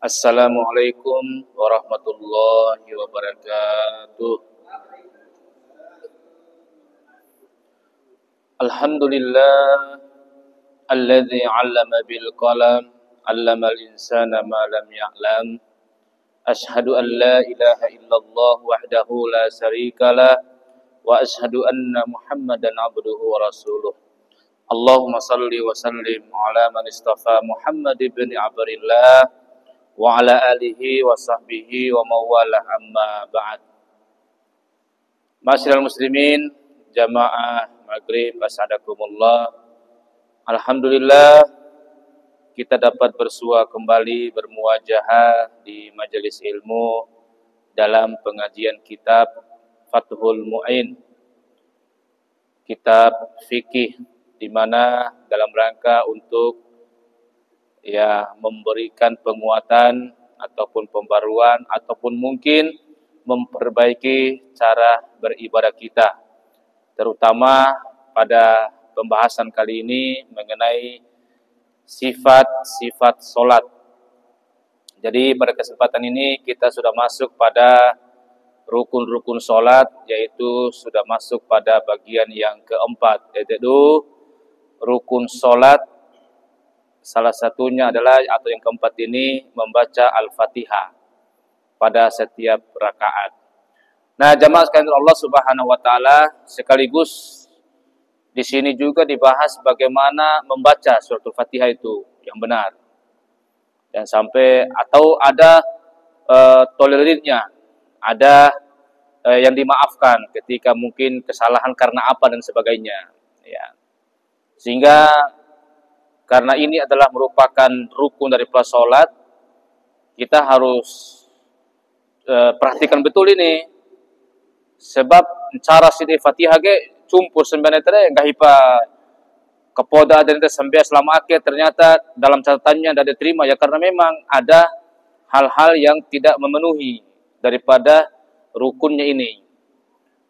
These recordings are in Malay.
Assalamualaikum warahmatullahi wabarakatuh. Alhamdulillah alladzi 'allama bil qalam 'allamal insana ma lam ya'lam. Ashhadu an la ilaha illallah wahdahu la syarikalah wa ashhadu anna Muhammadan 'abduhu wa rasuluh. Allahumma salli wa sallim ala man istafa Muhammad ibn Abdillah wa ala alihi wa sahbihi wa mawalah amma ba'd. Masyiral muslimin, jamaah maghrib, asadakumullah. Alhamdulillah kita dapat bersua kembali bermuajahah di majelis ilmu dalam pengajian kitab Fathul Mu'in, kitab fikih, di mana dalam rangka untuk memberikan penguatan ataupun pembaruan ataupun mungkin memperbaiki cara beribadah kita, terutama pada pembahasan kali ini mengenai sifat-sifat solat. Jadi pada kesempatan ini kita sudah masuk pada rukun-rukun solat, yaitu sudah masuk pada bagian yang keempat, yaitu rukun solat. Salah satunya adalah, atau yang keempat ini, membaca Al-Fatihah pada setiap rakaat. Nah, jamaah sekalian Allah Subhanahu wa taala, sekaligus di sini juga dibahas bagaimana membaca suratul Fatihah itu yang benar. Dan sampai atau ada tolerirnya, ada yang dimaafkan ketika mungkin kesalahan karena apa dan sebagainya, ya. Sehingga karena ini adalah merupakan rukun dari salat, kita harus perhatikan betul ini. Sebab cara Siti Fatihah ge cumpur sebenarnya enggak hipa kepoda dan sampai selama akhir, ternyata dalam catatannya tidak diterima ya, karena memang ada hal-hal yang tidak memenuhi daripada rukunnya ini.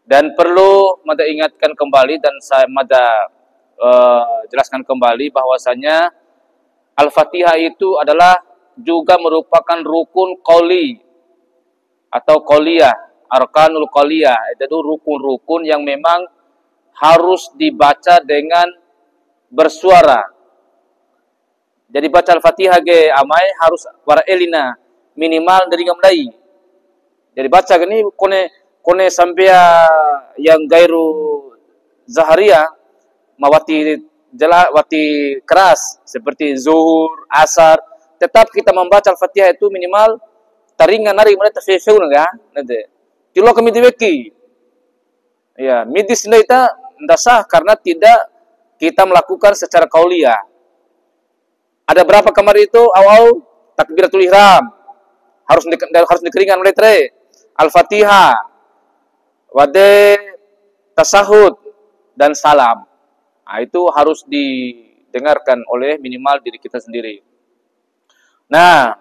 Dan perlu mada ingatkan kembali dan saya mada jelaskan kembali bahwasanya Al-Fatihah itu adalah juga merupakan rukun qauli atau qauliyah, arkanul qauliyah. Itu rukun-rukun yang memang harus dibaca dengan bersuara. Jadi baca Al-Fatihah ge amai harus para elina minimal dari ngamdai. Jadi baca gini kone sampai yang gairu zaharia mawati jelas, wati keras seperti zuhur, asar, tetap kita membaca Al-Fatihah itu minimal taringan nari mereka tafsir ya, nanti. Tilo kami diweki, ya midis kita tidak sah karena tidak kita melakukan secara qauliyah. Ada berapa kamar itu awal takbiratul ihram harus dikeringan oleh tre Al-Fatihah, wade tasahud dan salam. Nah, itu harus didengarkan oleh minimal diri kita sendiri. Nah,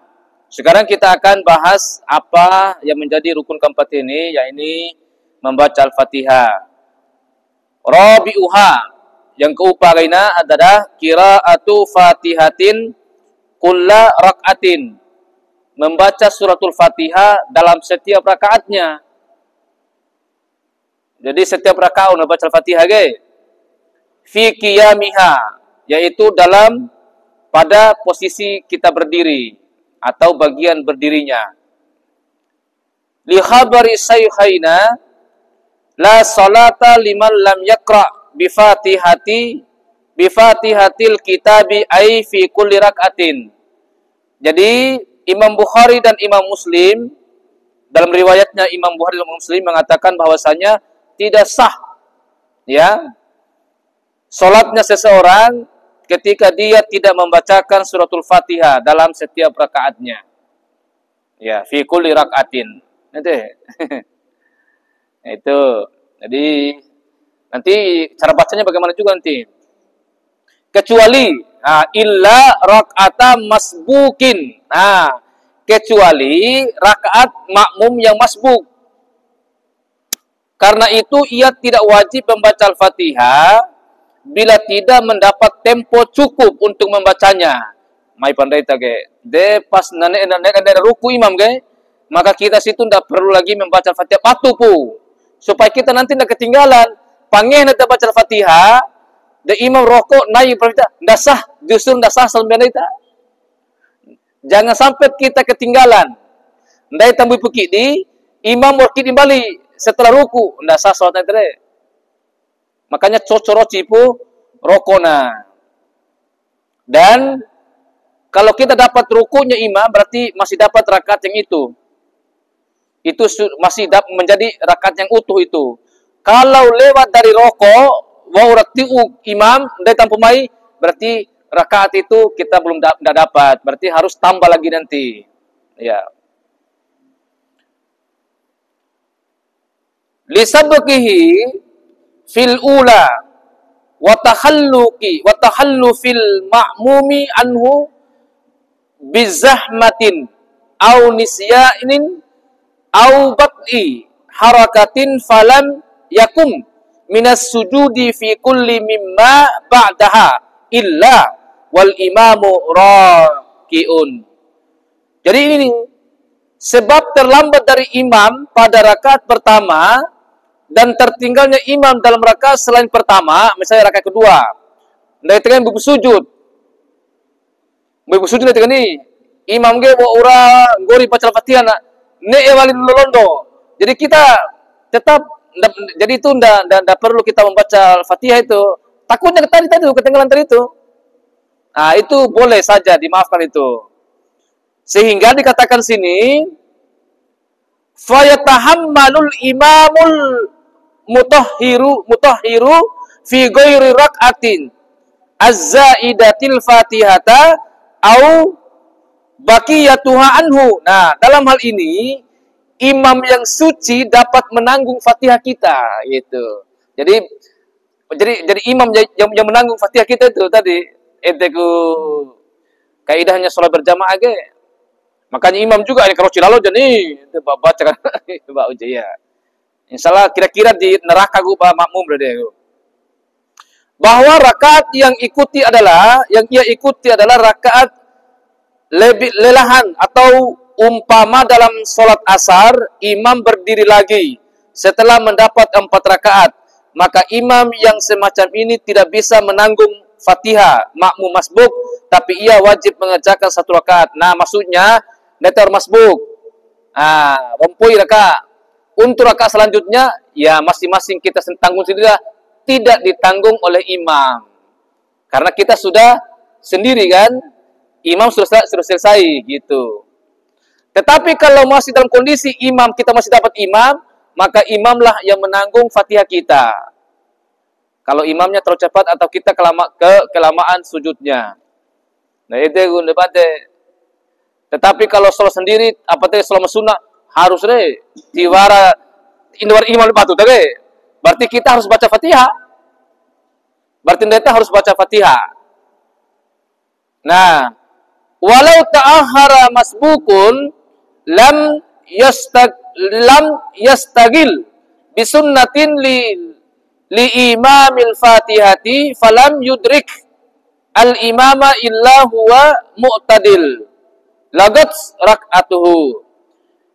sekarang kita akan bahas apa yang menjadi rukun keempat ini, yaitu membaca Al-Fatihah. Rabi'uha, yang keuparaina adalah qira'atu Fatihatin kulla rak'atin. Membaca suratul Fatihah dalam setiap rakaatnya. Jadi setiap rakaat membaca Al-Fatihah fi qiyamiha, yaitu dalam pada posisi kita berdiri atau bagian berdirinya. Li khabari sayyidina la salata liman lam yaqra bi fatihatil kitabi ay fi kulli rak'atin. Jadi Imam Bukhari dan Imam Muslim, dalam riwayatnya Imam Bukhari dan Imam Muslim mengatakan bahwasanya tidak sah, ya, salatnya seseorang ketika dia tidak membacakan suratul Fatihah dalam setiap rakaatnya. Ya, fi kulli rakaatin. Itu. Jadi nanti cara bacanya bagaimana juga nanti. Kecuali illa rakaata masbukin. Kecuali rakaat makmum yang masbuk. Karena itu ia tidak wajib membaca Al-Fatihah bila tidak mendapat tempo cukup untuk membacanya. mai pandai tage. De pas naik ada ruku imam ge, maka kita situ ndak perlu lagi membaca Fatihah patu pu. Supaya kita nanti ndak ketinggalan. Pangeh ndak baca Fatihah, de imam rokok naik berita ndak sah, justru ndak sah salam kita. Jangan sampai kita ketinggalan. Ndai tambui pekik di imam wakil kembali setelah ruku, ndak sah salat tadi. Makanya cocoroci pu rokona. Dan kalau kita dapat rukunya imam berarti masih dapat rakaat yang itu. Itu masih menjadi rakaat yang utuh itu. Kalau lewat dari rokok, wa uratiu imam ndai tanpa mai berarti rakaat itu kita belum dapat. Berarti harus tambah lagi nanti. Ya. Lisabqihi fil ula wa tahallu fil ma'mumi anhu bizahmatin au nisyanin au bat'i harakatin falam yakum minas sujudi fi kulli mimma ba'daha illa wal imamu raki'un. Jadi ini sebab terlambat dari imam pada rakaat pertama dan tertinggalnya imam dalam rakaat selain pertama, misalnya rakaat kedua, dari tengah buku sujud, ni imam ge wa ura gori baca Fatihah ne ewalin londo. Jadi kita tetap jadi itu ndak perlu kita membaca Fatihah itu. Takutnya tadi ketinggalan tadi itu. Nah, itu boleh saja dimaafkan itu. Sehingga dikatakan sini fayatahammalul imamul mutahhiru fi ghairi rak'atin az-zaidatil fatihata au baqiyatuha anhu. Nah, dalam hal ini imam yang suci dapat menanggung Fatihah kita gitu. Jadi imam yang menanggung Fatihah kita itu tadi eteku kaidahnya salat berjamaah ge. Makanya imam juga ini kalau cilalo jadi baca kan Mbak Uji ya. Insyaallah kira-kira di neraka gua makmum berarti. Bahwa rakaat yang ia ikuti adalah rakaat lebih lelahan atau umpama dalam sholat asar imam berdiri lagi setelah mendapat 4 rakaat, maka imam yang semacam ini tidak bisa menanggung Fatihah makmum masbuk, tapi ia wajib mengerjakan 1 rakaat. Nah, maksudnya netar masbuk. Wampui rakaat. Untuk rakaat selanjutnya ya masing-masing kita tanggung sendiri, tidak ditanggung oleh imam. Karena kita sudah sendiri kan, imam sudah selesai gitu. Tetapi kalau masih dalam kondisi imam, kita masih dapat imam, maka imamlah yang menanggung Fatihah kita. Kalau imamnya terlalu cepat atau kita kelamaan sujudnya. Nah, itu debatnya. Tetapi kalau sholat sendiri, sholat sunnah, harus diwara indwar imam batu tadi. Berarti kita harus baca Fatihah. Berarti kita harus baca Fatihah. Nah, walau ta'akhara masbukun lam yastagil bisunnatin li imamil fatihati falam yudrik al imama illa huwa mu'tadil lagat rak'atuhu.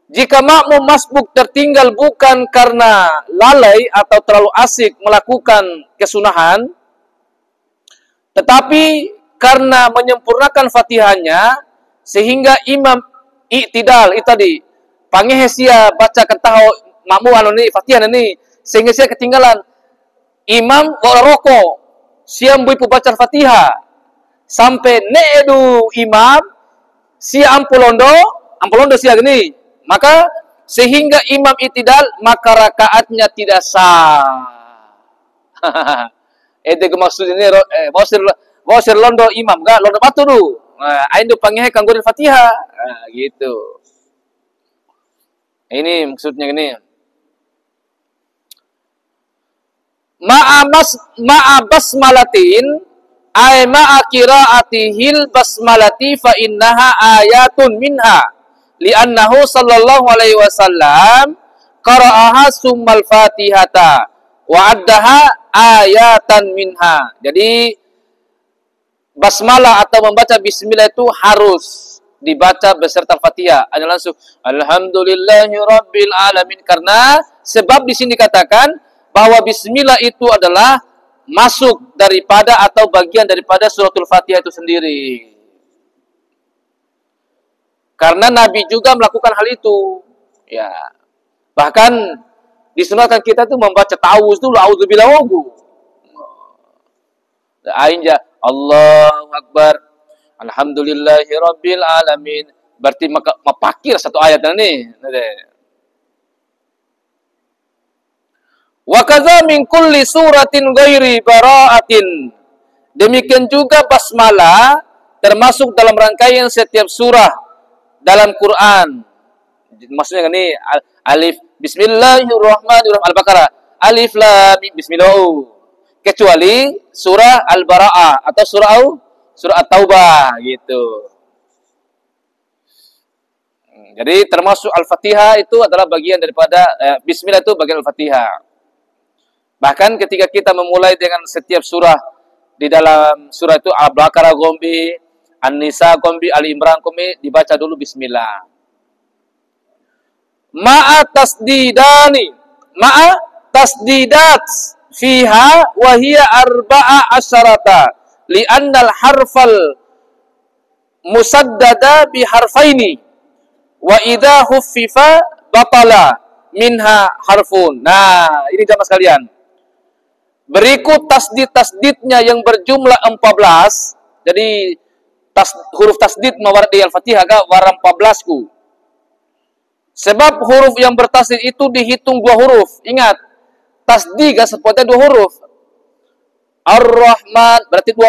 Jika makmum masbuk tertinggal bukan karena lalai atau terlalu asik melakukan kesunahan, tetapi karena menyempurnakan Fatihahnya, sehingga imam i'tidal itu tadi pangehesia baca ketahu makmum ini Fatihah ini, sehingga saya ketinggalan imam rokok siam buipu baca Fatihah sampai needu imam si ampulondo sia gini, maka sehingga imam i'tidal maka rakaatnya tidak sah. Itu maksud ini bosir londo imam enggak londo batu dulu. Ain do pangehe kanggo Fatihah. Gitu. Ini maksudnya gini. Ma'a basmalatin ay ma'a qiraatihil basmalati fa innaha ayatun minha li'annahu sallallahu alaihi wasallam qara'aha summal fatihata wa addaha ayatan minha. Jadi basmalah atau membaca bismillah itu harus dibaca beserta Fatihah. Hanya langsung alhamdulillahirabbil alamin, karena sebab di sini dikatakan bahwa bismillah itu adalah masuk daripada atau bagian daripada suratul Fatihah itu sendiri. Karena Nabi juga melakukan hal itu. Ya. Bahkan disunahkan kita tuh membaca ta'awuz dulu, a'udzubillahi wagu. Ainja Allahu Akbar, alhamdulillahirabbil alamin. Berarti mapakir satu ayat ini. Wa kadza min kulli suratin ghairi bara'atin. Demikian juga basmalah termasuk dalam rangkaian setiap surah dalam Quran. Maksudnya ini alif bismillahirrahmanirrahim Al-Baqarah, alif lam mim bismillah. Kecuali surah Al-Bara'ah atau surah At-Taubah gitu. Jadi termasuk Al-Fatihah itu adalah bagian daripada bismillah itu bagian Al-Fatihah. Bahkan ketika kita memulai dengan setiap surah di dalam surah itu Al-Baqarah gombi, An-Nisa gombi, Al-Imran gombi, dibaca dulu bismillah. Ma'a tasdidat fiha wa hiya arba'a asyarata li'annal harfal musaddada bi harfaini wa idza khuffifa batala minha harfun. Nah, ini jamaah sekalian. Berikut tasdid-tasdidnya yang berjumlah 14. Jadi huruf tasdid mawarad di Al-Fatihah ga warna 14 ku. Sebab huruf yang bertasdid itu dihitung 2 huruf. Ingat, tasdid sepotnya 2 huruf. Ar-Rahman berarti 2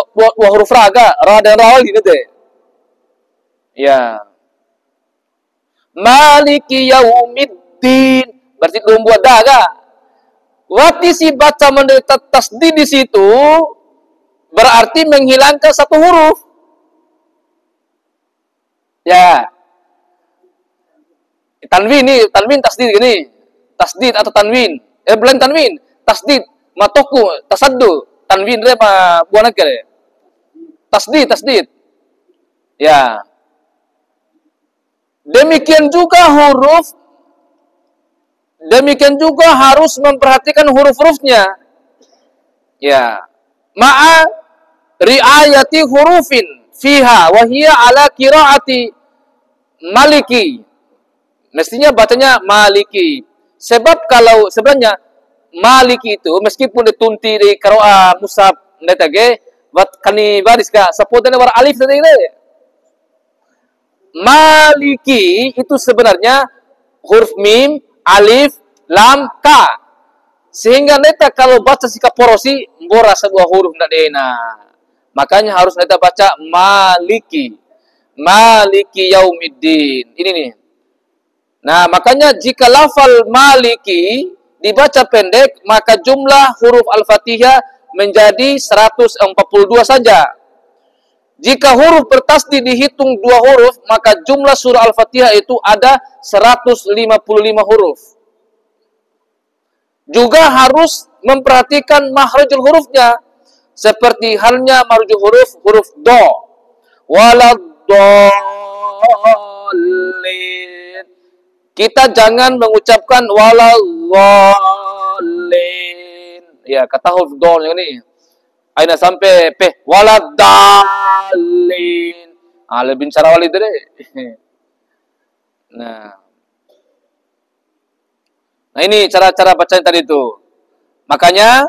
huruf ra ga, ra dan ra gitu deh. Ya. Maliki yaumiddin berarti 2 buat da ga. Waktu si baca mendekat tasdid di situ berarti menghilangkan 1 huruf. Ya. Tanwin tasdid gini. Tasdid atau tanwin. Bukan tanwin, tasdid, matoku, tasaddu. Tanwin dia apa buana kere. Tasdid. Ya. Demikian juga harus memperhatikan huruf-hurufnya. Ya. Ma'a riayati hurufin fiha wa hiya ala qiraati maliki. Mestinya bacanya maliki. Sebab kalau sebenarnya maliki itu meskipun ditunti di qiraah mushaf netage wat kani baris ka sapotane war alif tadi ini. Maliki itu sebenarnya huruf mim, alif, lam, ka. Sehingga neta kalau baca sikap porosi mbora sebuah huruf ndak dena. Makanya harus neta baca maliki. Maliki yaumiddin. Ini nih. Nah, makanya jika lafal maliki dibaca pendek, maka jumlah huruf Al-Fatihah menjadi 142 saja. Jika huruf bertasdid dihitung 2 huruf, maka jumlah surah Al-Fatihah itu ada 155 huruf. Juga harus memperhatikan makhrajul hurufnya, seperti halnya makhrajul huruf do. Waladdallin. Kita jangan mengucapkan waladdallin. Ya, kata huruf do ini. Aina sampai pe waladdallin. Lebih cara walid deh. Nah, ini cara-cara bacaan tadi itu. Makanya,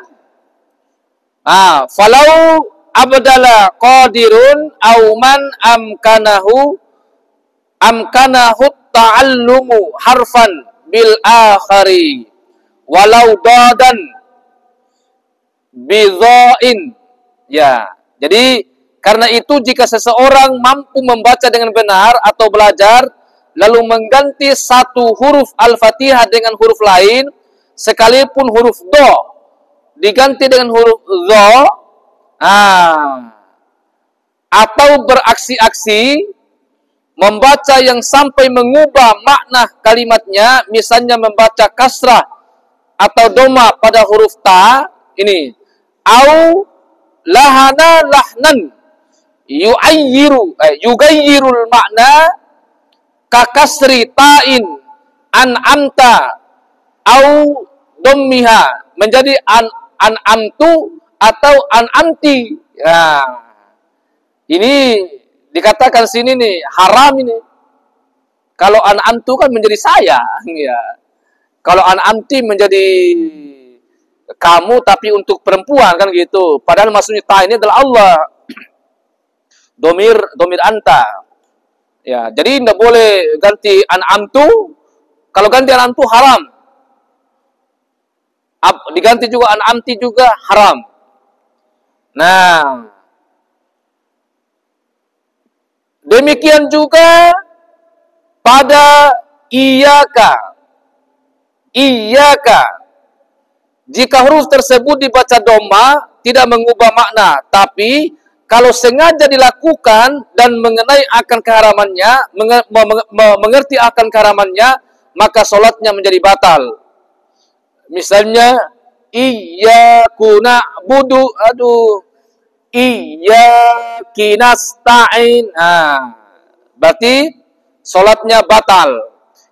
falau abdala qadirun auman amkanahu ta'allumu harfan bil akhari walau dadan bidhain. Ya, jadi karena itu jika seseorang mampu membaca dengan benar atau belajar lalu mengganti 1 huruf Al-Fatihah dengan huruf lain, sekalipun huruf do diganti dengan huruf dha, atau beraksi-aksi membaca yang sampai mengubah makna kalimatnya, misalnya membaca kasrah atau doma pada huruf ta, ini au lahana lahnan yugayyirul makna kakasri ta'in an'amta au dommiha, menjadi an'amtu atau an'amti. Ya. Ini dikatakan sini nih haram ini. Kalau an'amtu kan menjadi saya, ya. Kalau an'amti menjadi kamu tapi untuk perempuan kan gitu. Padahal maksudnya ta ini adalah Allah. Domir anta. Ya, jadi tidak boleh ganti an'amtu. Kalau ganti an'amtu haram. Diganti juga an'amti juga haram. Nah, demikian juga pada iyaka. Jika huruf tersebut dibaca dhamma tidak mengubah makna, tapi kalau sengaja dilakukan dan mengenai akan keharamannya, mengerti akan keharamannya, maka sholatnya menjadi batal. Misalnya, iyyaku na'budu, iyyaki nasta'in. Berarti sholatnya batal.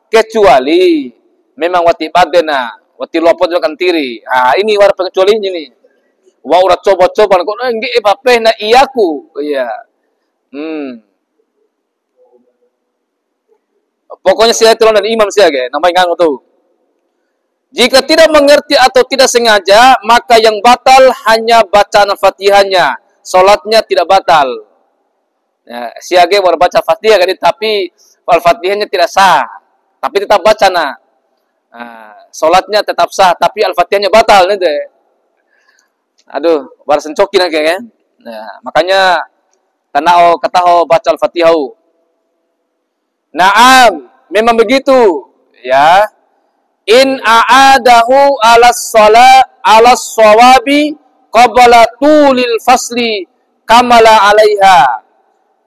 Kecuali memang wati badena, wati lopot juga kantiri. Ini war pengecuali ini. Wah udah coba-coba, kok nggak apa na iyaku, iya. Pokoknya saya tolong dari imam saya, namanya nggak tahu. Jika tidak mengerti atau tidak sengaja, maka yang batal hanya bacaan Fatihahnya. Salatnya tidak batal. Ya, siage baru baca Fatihah kan, tapi Al-Fatihahnya tidak sah. Tapi tetap baca nah. Salatnya tetap sah, tapi Al-Fatihahnya batal nih deh. Aduh, baru sencokin aja kan. Nah, makanya tanao kataho baca Al-Fatihah. Naam, memang begitu, ya. In a'adahu alas sawabi qabla tulil fasli kamala alaiha.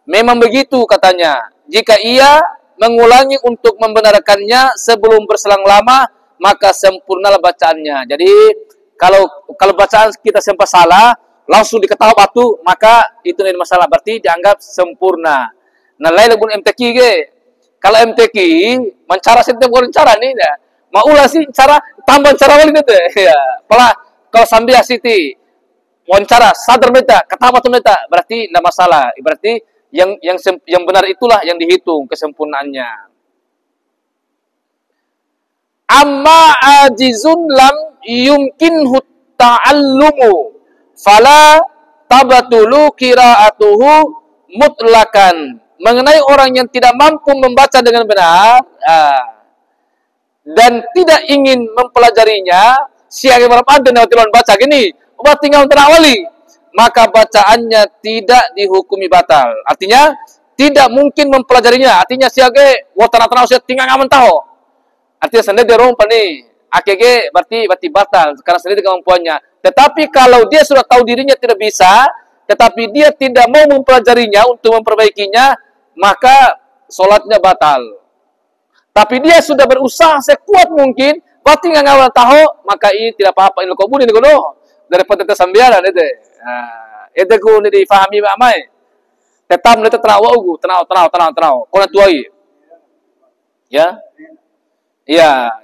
Memang begitu katanya. Jika ia mengulangi untuk membenarkannya sebelum berselang lama, maka sempurnalah bacaannya. Jadi kalau bacaan kita sempat salah, langsung diketahui batu, maka itu tidak masalah, berarti dianggap sempurna. Nah, lain pun MTQ ge. Kalau MTQ mencara setiap orang cara nih ya. Maulah sih cara tambah cara wali itu ya. Kalau sambil asiti wawancara sadar meta, ketawa tuh meta, berarti tidak masalah. Berarti yang benar itulah yang dihitung kesempurnaannya. Amma ajizun lam yumkinhu ta'allumu fala tabatulu qira'atuhu mutlakan. Mengenai orang yang tidak mampu membaca dengan benar dan tidak ingin mempelajarinya, siapa yang ada yang baca gini, obat tinggal terawali, maka bacaannya tidak dihukumi batal. Artinya tidak mungkin mempelajarinya. Artinya siapa tanah-tanah saya tinggal ngamen tahu. Artinya sendiri rompa nih, AKG berarti batal karena sendiri kemampuannya. Tetapi kalau dia sudah tahu dirinya tidak bisa, tetapi dia tidak mau mempelajarinya untuk memperbaikinya, maka sholatnya batal. Tapi dia sudah berusaha sekuat mungkin, berarti nggak ngawal tahu, maka ini tidak apa-apa. Ini kau ini kono daripada tersambiaran itu. Itu ku ini difahami amai. Tetap nanti tenau. Kau nanti tuai, ya. Ya,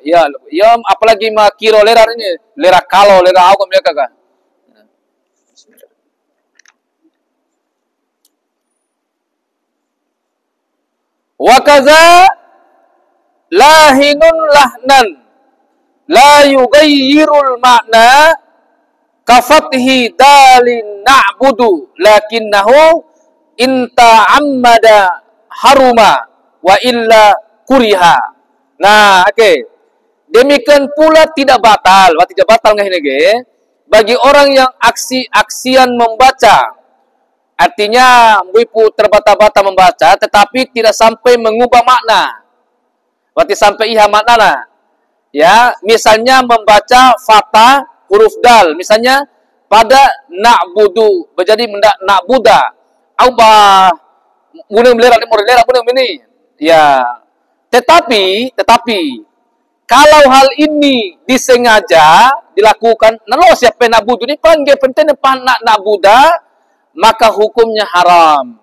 apalagi mah kiro lera ini, lera kalau lera aku mereka kan. Wa kaza lahinun lahnan la yughayyirul makna kafathi dalin na'budu lakinnahu inta ammada haruma wa illa kuriha. Nah, oke. Demikian pula tidak batal nggak ini bagi orang yang aksian membaca. Artinya wipu terbata-bata membaca tetapi tidak sampai mengubah makna. Berarti sampai iha makna. Ya, misalnya membaca fatha huruf dal, misalnya pada na'budu menjadi na'buda. Aubah bunung melera ini. Ya. Tetapi kalau hal ini disengaja dilakukan, nalo siapa na'budu ini panggil penting nak na'buda, maka hukumnya haram.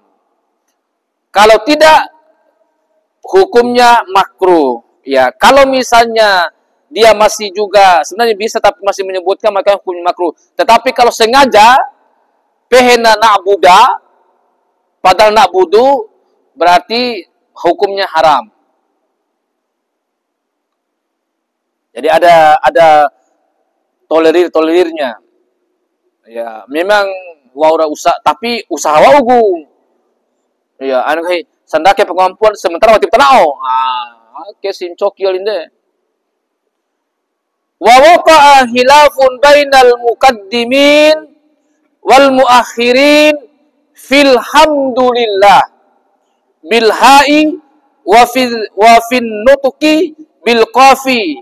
Kalau tidak, hukumnya makruh. Ya, kalau misalnya dia masih juga sebenarnya bisa tapi masih menyebutkan, maka hukumnya makruh. Tetapi kalau sengaja pehena na'buda padahal na'budu, berarti hukumnya haram. Jadi ada tolerirnya. Ya, memang waura usaha, tapi usaha waugu. Ya, anu kai sandake pengampuan sementara waktu tanao. Oke sincokil inde. Wa waqa'a hilafun bainal muqaddimin wal muakhirin fil hamdulillah bil ha'i wa fil nutqi bil qafi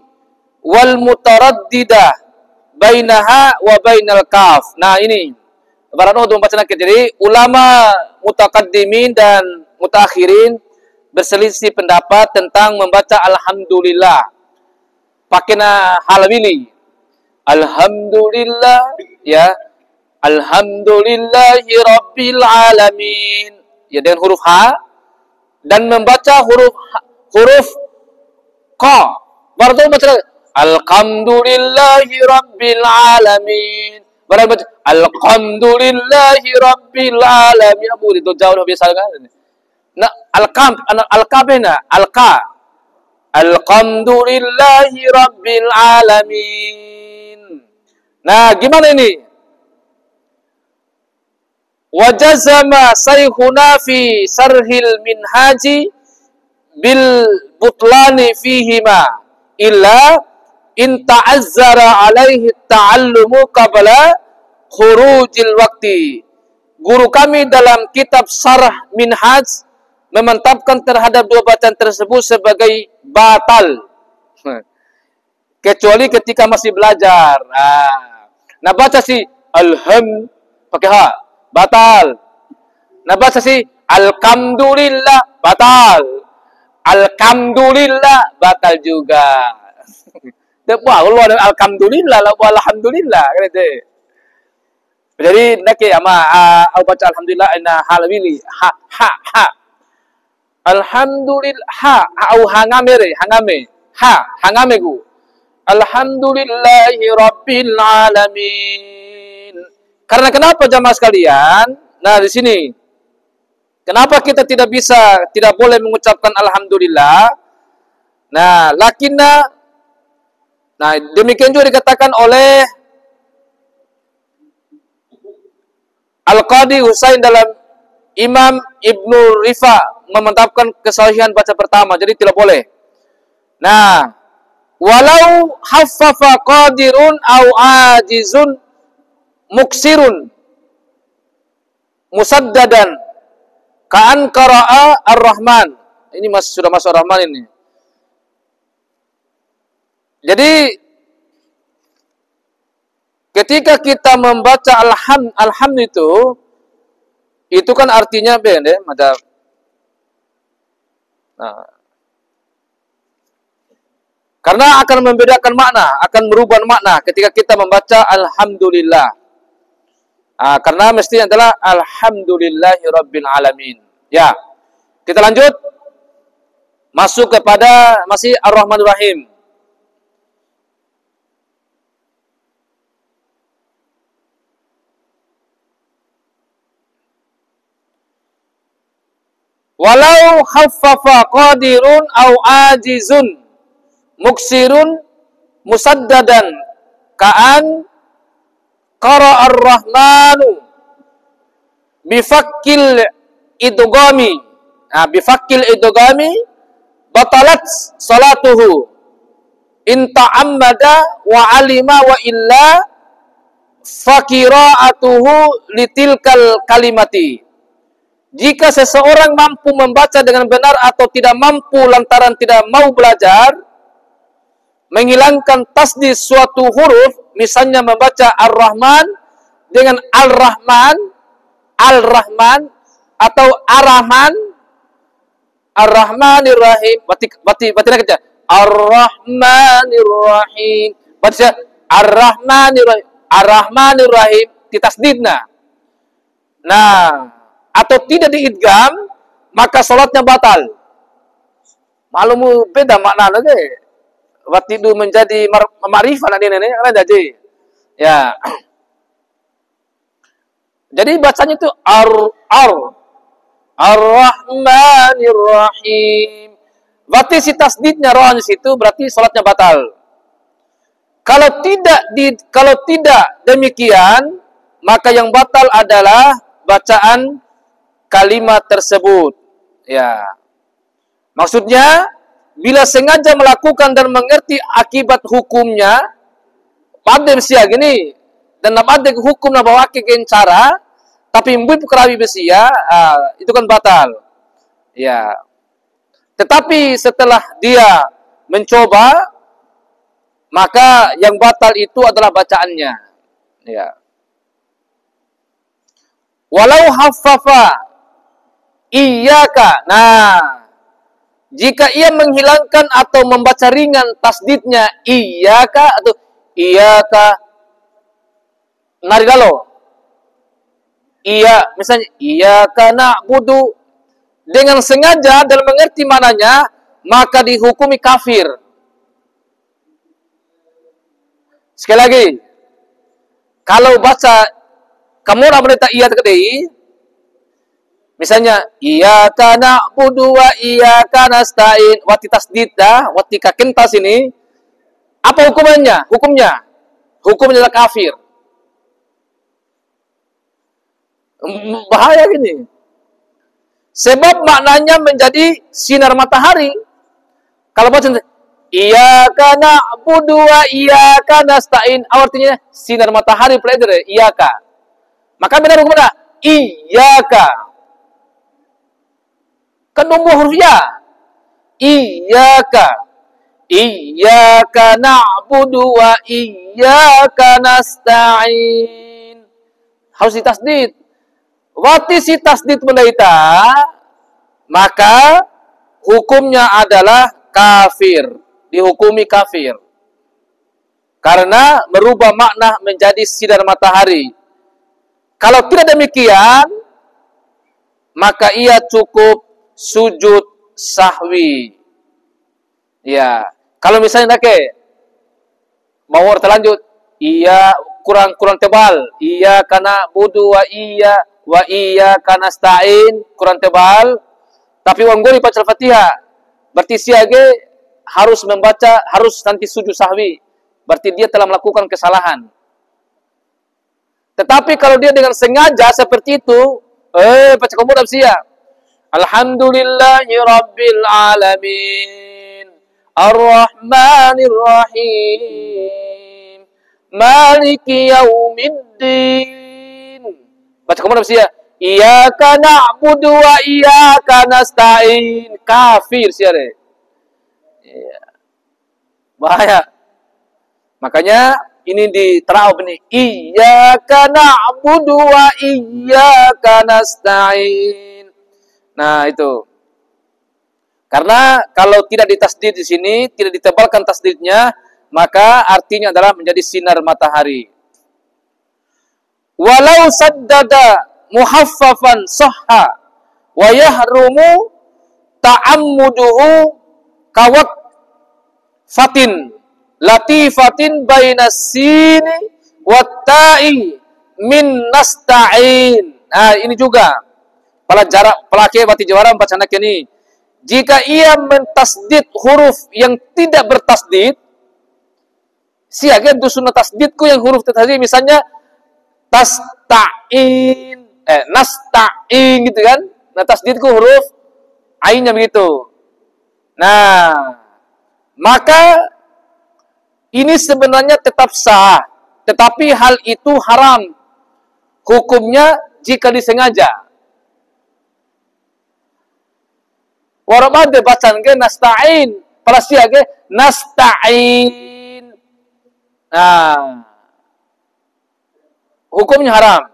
wal mutaraddidah bainaha wa bainal kaf. Nah, ini Barano untuk membaca nakir. Jadi ulama mutaqaddimin dan mutakhirin berselisih pendapat tentang membaca alhamdulillah. Pakai halawili. Alhamdulillah, ya. Alhamdulillahi rabbil alamin. Ya, dengan huruf H dan membaca huruf Qa. Barano membaca alhamdulillahi rabbil alamin. Barang baca alhamdulillahi rabbil alamin. Abu itu jauh lebih biasa kan. Nah, al-kabena al-ka. Alhamdulillahi rabbil alamin. Nah, gimana ini? Wa jazama saykhuna fi sarhil minhaji bil butlani fihima illa in ta'azzara alaihi ta'allumu qabla khurujil waqti. Guru kami dalam kitab Syarh Minhaj memantapkan terhadap dua bacaan tersebut sebagai batal. Kecuali ketika masih belajar. Nah baca si alham pakai ha, batal. Nah baca si alhamdulillah, batal. Alhamdulillah, batal juga. Wah, Allah ada alhamdulillah, alhamdulillah kan itu. Jadi nak ama au baca alhamdulillah ina halawili ha. Alhamdulillah ha au hangame hangame gu. Alhamdulillahi rabbil alamin. Karena kenapa jamaah sekalian? Nah, di sini kenapa kita tidak boleh mengucapkan alhamdulillah? Nah, nah, demikian juga dikatakan oleh Al-Qadi Husain dalam Imam Ibnu Rifa memantapkan kesahihan baca pertama. Jadi tidak boleh. Nah, walau haffafa qadirun au ajizun muksirun musaddadan ka'an qara'a ar-Rahman. Ini sudah masuk ar-Rahman ini. Jadi ketika kita membaca alham itu kan artinya beda macam. Nah, karena akan membedakan makna, akan merubah makna ketika kita membaca alhamdulillah. Karena mestinya adalah alhamdulillahirabbil alamin. Ya. Kita lanjut masuk kepada masih Ar-Rahmanir Rahim. Walau khaffafa qadirun au ajizun muksirun musaddadan ka'an qara ar-rahmanu bifakkil idghami. Bifakkil idghami batalat salatuhu in ta'ammada wa alima wa illa fakira'atuhu litilkal kalimati. Jika seseorang mampu membaca dengan benar atau tidak mampu lantaran tidak mau belajar, menghilangkan tasdid suatu huruf, misalnya membaca Ar-Rahman dengan Al-Rahman, Al-Rahman atau Ar-Rahman, Ar-Rahmanir Rahim, batik kerja Ar-Rahmanir Rahim, baca Ar-Rahmanir Rahim, Ar-Rahmanir Rahim, ditasdidna. Nah, atau tidak diidgham, maka sholatnya batal. Malumu beda makna lagi. Waktu itu menjadi ma'rifah ini kan jadi. Ya. Jadi bacanya itu Ar-Rahmanir Rahim. Berarti si tasdidnya roh di situ berarti salatnya batal. Kalau tidak demikian, maka yang batal adalah bacaan kalimat tersebut. Ya. Maksudnya bila sengaja melakukan dan mengerti akibat hukumnya, pada sia gini dan pada hukum na bawa ke cara, tapi mbui pekerawi besia, itu kan batal. Ya. Tetapi setelah dia mencoba, maka yang batal itu adalah bacaannya. Ya. Walau haffafa iyyaka. Nah, jika ia menghilangkan atau membaca ringan tasdidnya iyyaka atau iyyaka narigalo. Iya, misalnya iyyaka na'budu dengan sengaja dan mengerti mananya, maka dihukumi kafir. Sekali lagi, kalau baca kamu orang berita iya tadi, misalnya iyyaka na'budu wa iyyaka nasta'in, wati tasdid dah, wati kakentas ini, apa hukumannya? Hukumnya adalah kafir. Bahaya gini. Sebab maknanya menjadi sinar matahari. Kalau baca iyyaka na'budu wa iyyaka nasta'in, artinya sinar matahari pelajari iyyaka. Maka benar hukumnya iyyaka. Kan nombor huruf ya. Iyyaka. Iyyaka na'budu wa iyyaka nasta'in. Harus ditasdid. Wati si tasdid mendaita, maka hukumnya adalah kafir, dihukumi kafir. Karena merubah makna menjadi sinar matahari. Kalau tidak demikian, maka ia cukup sujud sahwi. Ya, kalau misalnya mau terlanjut, iya kurang tebal, iya karena budu wa iyyaka nasta'in kurang tebal, tapi wanggori baca Al-Fatihah, berarti siage harus nanti sujud sahwi, berarti dia telah melakukan kesalahan. Tetapi kalau dia dengan sengaja seperti itu, baca kemudian sia, alhamdulillahi rabbil alamin, ar-rahmanir rahim, maliki yaumiddin. Baca kemudian sia, iyyaka na'budu wa iyyaka nasta'in, kafir sia re. Ya. Bahaya. Makanya ini diterau ini, iyyaka na'budu wa iyyaka nasta'in. Nah, itu. Karena kalau tidak ditasdid di sini, tidak ditebalkan tasdidnya, maka artinya adalah menjadi sinar matahari. Walau saddada muhaffafan sahha wa yahrumu ta'ammuduhu kawat fatin latifatin bainas sini watta'i min nasta'in. Nah, ini juga pelake bati jawara bacaan ini. Jika ia mentasdid huruf yang tidak bertasdid, siaga dusun tasdidku yang huruf tertasdid, misalnya tasta'in, nasta'in gitu kan. Nah, tasdidku huruf ainnya begitu. Nah, maka ini sebenarnya tetap sah, tetapi hal itu haram hukumnya jika disengaja. Warabade bacaan ke nasta'in, palasia ke nasta'in. Nah, hukumnya haram.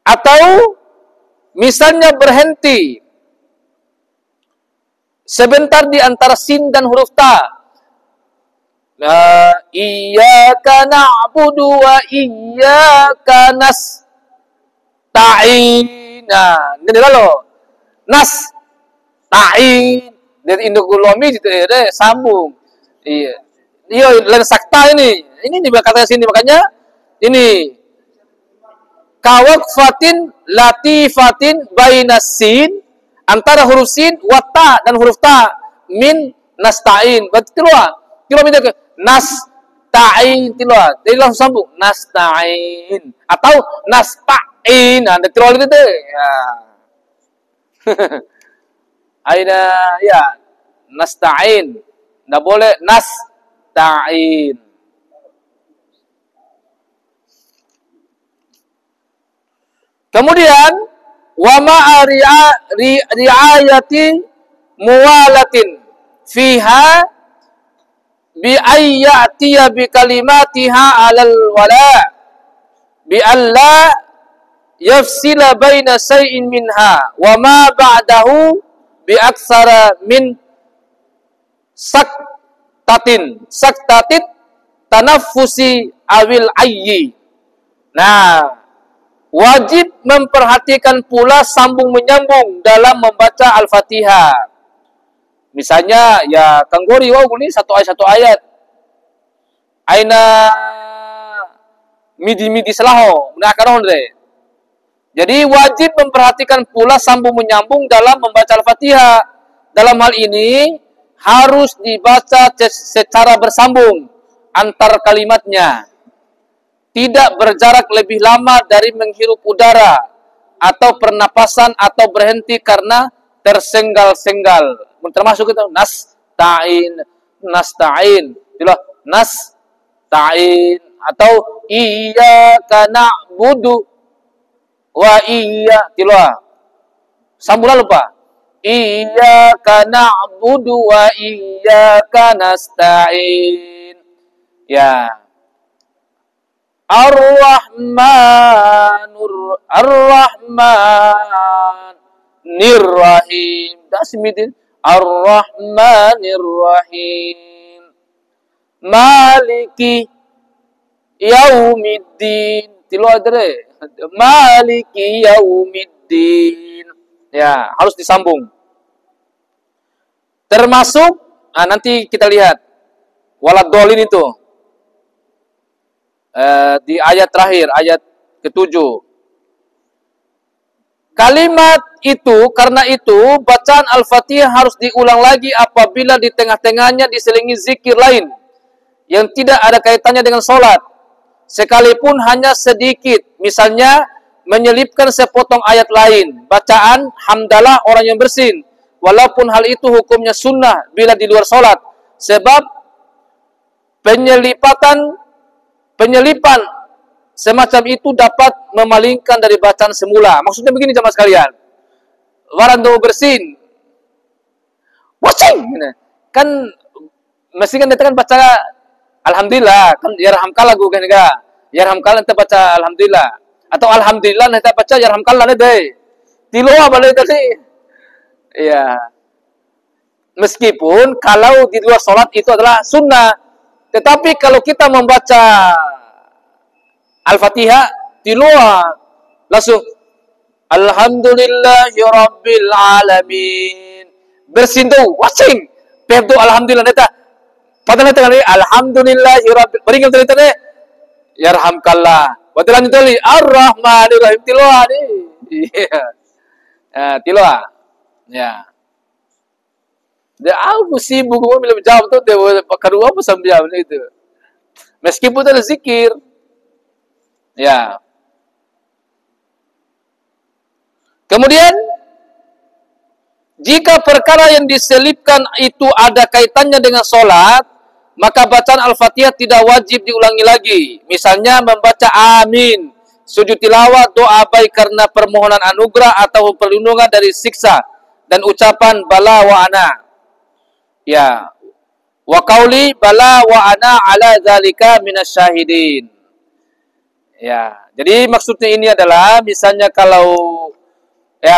Atau misalnya berhenti sebentar di antara sin dan huruf ta. Iyyaka na'budu wa iyyaka nasta'in. Nah, ini lalu nasta'in. Dari induk ulomi gitu ya, sambung. Iya. Iya, lain sakta ini. Ini dikatakan sini makanya ini kawaqfatin latifatin bainasin antara huruf sin wa ta dan huruf ta min nasta'in. Berarti tilu minta ke nasta'in tilu. Jadi langsung sambung nasta'in atau nasta'in. Nah, tilu itu ya. Aina ya nasta'in. Enggak boleh nasta'in. Kemudian wa ma'a ri'ayati muwalatin fiha bi ayyatiya bi kalimatiha 'alal wala bi alla yafsila baina shay'in minha wa ma ba'dahu bi aksara min saktatit tanaffusi awil ayyi. Nah, wajib memperhatikan pula sambung menyambung dalam membaca Al-Fatihah. Misalnya ya kanggori ini satu ayat. Aina midi selaho. Nah karon deh. Jadi wajib memperhatikan pula sambung menyambung dalam membaca Al-Fatihah. Dalam hal ini harus dibaca secara bersambung antar kalimatnya. Tidak berjarak lebih lama dari menghirup udara atau pernapasan atau berhenti karena tersenggal-senggal. Termasuk itu nasta'in. Itulah nasta'in atau iyyaka na'budu wa sambung lupa. Iyyaka na'budu wa iyyaka nasta'in. Ya. Ar-Rahmanir Rahim. Dasmitin. Ar-Rahmanir Rahim. Maliki Yaumiddin. Tilu adre. Maliki Yaumiddin. Ya, harus disambung. Termasuk, nanti kita lihat. Waladolin itu. Di ayat terakhir, ayat ke-7. Kalimat itu, karena itu, bacaan Al-Fatihah harus diulang lagi apabila di tengah-tengahnya diselingi zikir lain yang tidak ada kaitannya dengan sholat. Sekalipun hanya sedikit, misalnya menyelipkan sepotong ayat lain, bacaan hamdalah orang yang bersin, walaupun hal itu hukumnya sunnah bila di luar sholat, sebab penyelipan semacam itu dapat memalingkan dari bacaan semula. Maksudnya begini jemaah sekalian. Warandu bersin. Wacing. Kan mesti kan kita kan baca alhamdulillah, kan yarhamkallah gue kan enggak. Yarhamkallah kita baca alhamdulillah. Atau alhamdulillah kita baca yarhamkallah deh. Tiloa balik tadi. Iya. Meskipun kalau di luar sholat itu adalah sunnah. Tetapi kalau kita membaca Al-Fatihah di luar, langsung Alhamdulillahirabbil alamin. Bersintu, wacing. Perdu alhamdulillah neta. Padahal neta kali alhamdulillahirabbil. Beringat cerita deh. Yarhamkallah. Padahal lanjut kali Ar-Rahmanir Rahim tiloa nih. Iya. Nah, tiloa. Ya. Dia aku sibuk mau bila jawab tuh dia kedua apa sambil jawab itu. Meskipun ada zikir. Ya. Kemudian jika perkara yang diselipkan itu ada kaitannya dengan sholat, maka bacaan Al-Fatihah tidak wajib diulangi lagi. Misalnya membaca amin, sujud tilawah, doa baik karena permohonan anugerah atau perlindungan dari siksa, dan ucapan bala wa ana. Ya, wa qauli bala wa ana ala zalika minasyahidin. Ya, jadi maksudnya ini adalah misalnya kalau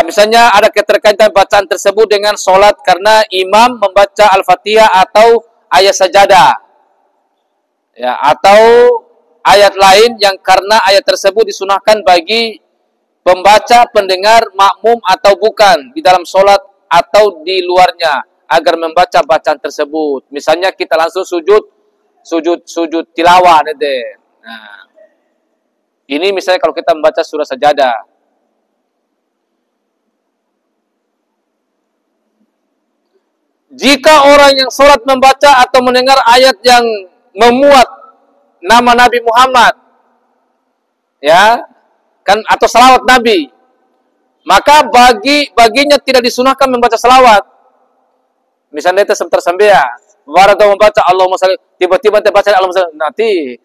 misalnya ada keterkaitan bacaan tersebut dengan sholat karena imam membaca Al-Fatihah atau ayat sajadah. Ya, atau ayat lain yang karena ayat tersebut disunahkan bagi pembaca, pendengar, makmum atau bukan di dalam solat atau di luarnya agar membaca bacaan tersebut. Misalnya kita langsung sujud tilawah nanti. Nah, ini misalnya kalau kita membaca surah Sajadah. Jika orang yang sholat membaca atau mendengar ayat yang memuat nama Nabi Muhammad, ya, kan, atau salawat Nabi, maka baginya tidak disunahkan membaca salawat. Misalnya itu tersembia, atau membaca Allahumma shalli, tiba-tiba terbaca Allahumma shalli, nanti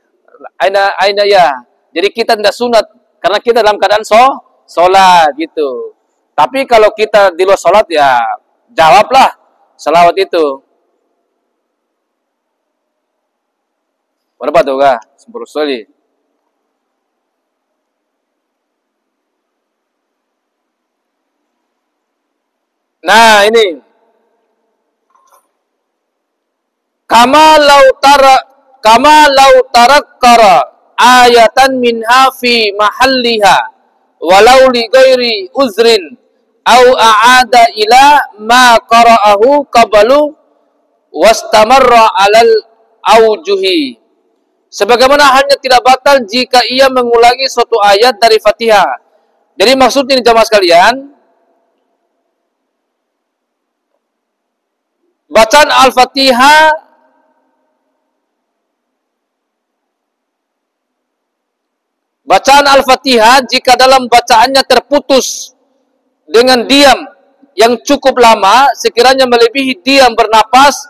aina ya. Jadi kita tidak sunat karena kita dalam keadaan sholat gitu. Tapi kalau kita di luar sholat ya jawablah salawat itu. Berapa tuh kah? Sempurna sekali. Nah ini. Kama lau tarakkara ayatan minha fi mahalliha walau li ghairi uzrin au a'ada ila ma qara'ahu qablu wastamarra alal aujuhi. Sebagaimana halnya tidak batal jika ia mengulangi suatu ayat dari Fatihah. Jadi maksudnya ini jamaah sekalian, bacaan Al-Fatihah jika dalam bacaannya terputus dengan diam yang cukup lama, sekiranya melebihi diam bernapas,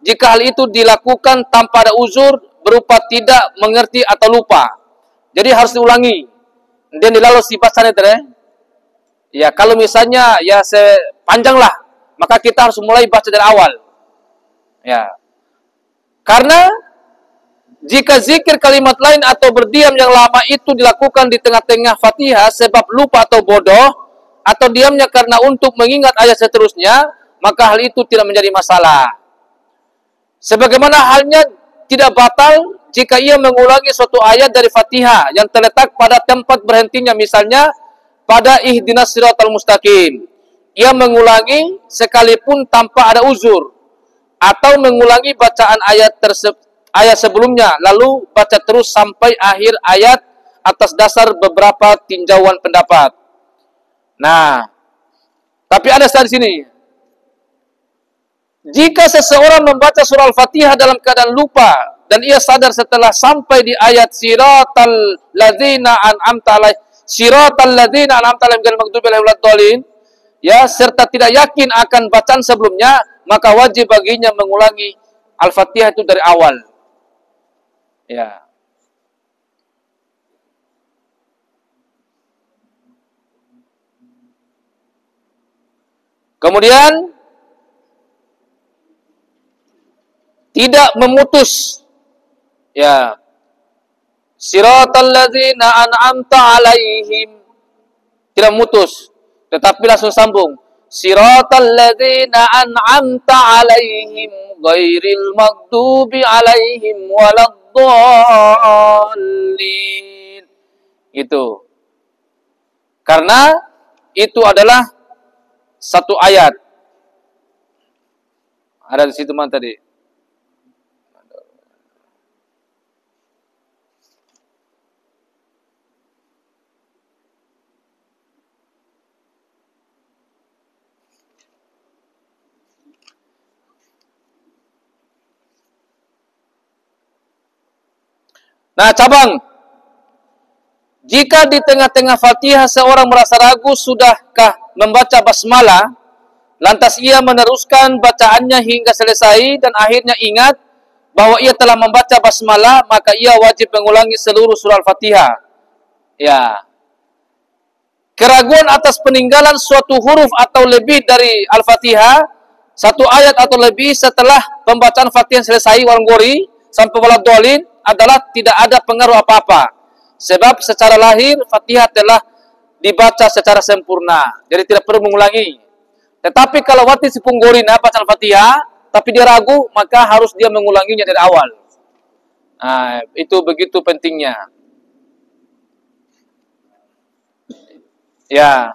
jika hal itu dilakukan tanpa ada uzur berupa tidak mengerti atau lupa, jadi harus diulangi dan dilalu si bacaan itu. Ya kalau misalnya ya sepanjang lah, maka kita harus mulai baca dari awal. Ya, karena jika zikir kalimat lain atau berdiam yang lama itu dilakukan di tengah-tengah Fatihah sebab lupa atau bodoh, atau diamnya karena untuk mengingat ayat seterusnya, maka hal itu tidak menjadi masalah. Sebagaimana halnya tidak batal jika ia mengulangi suatu ayat dari Fatihah yang terletak pada tempat berhentinya, misalnya pada ihdinas siratal mustaqim. Ia mengulangi sekalipun tanpa ada uzur, atau mengulangi bacaan ayat sebelumnya lalu baca terus sampai akhir ayat atas dasar beberapa tinjauan pendapat. Nah, tapi ada di sini. Jika seseorang membaca surah Al-Fatihah dalam keadaan lupa dan ia sadar setelah sampai di ayat siratal ladzina an'amta alaihim ghairil maghdubi alaihim waladdallin, ya, serta tidak yakin akan bacaan sebelumnya, maka wajib baginya mengulangi Al-Fatihah itu dari awal. Ya. Kemudian tidak memutus, ya, siratal ladzina an'amta alaihim, tidak memutus, tetapi langsung sambung, siratal ladzina an'amta alaihim ghairil maghdubi alaihim waladdallin. Itu karena itu adalah satu ayat. Ada di situ mana tadi? Nah, cabang. Jika di tengah-tengah Fatihah seorang merasa ragu sudahkah membaca basmalah, lantas ia meneruskan bacaannya hingga selesai dan akhirnya ingat bahwa ia telah membaca basmalah, maka ia wajib mengulangi seluruh surah Al-Fatihah. Ya. Keraguan atas peninggalan suatu huruf atau lebih dari Al-Fatihah, satu ayat atau lebih setelah pembacaan Fatihah selesai walgori sampai waladdallin adalah tidak ada pengaruh apa-apa. Sebab secara lahir Fatihah telah dibaca secara sempurna, jadi tidak perlu mengulangi. Tetapi kalau waktu si punggorina baca Al-Fatihah, tapi dia ragu, maka harus dia mengulanginya dari awal. Nah, itu begitu pentingnya. Ya.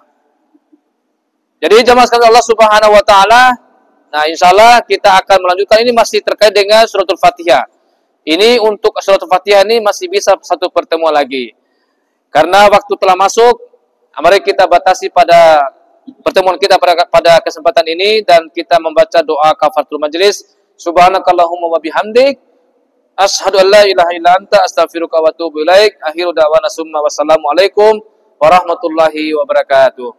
Jadi jemaah sekalian Allah Subhanahu wa taala, nah insyaallah kita akan melanjutkan, ini masih terkait dengan suratul Fatihah. Ini untuk suratul Fatihah ini masih bisa satu pertemuan lagi. Karena waktu telah masuk, mari kita batasi pada pertemuan kita pada kesempatan ini dan kita membaca doa kafaratul majelis. Subhanakallahumma wa bihamdik asyhadu an la ilaha illa anta astaghfiruka wa atubu ilaik. Akhiru da'wana summa wassalamu alaikum warahmatullahi wabarakatuh.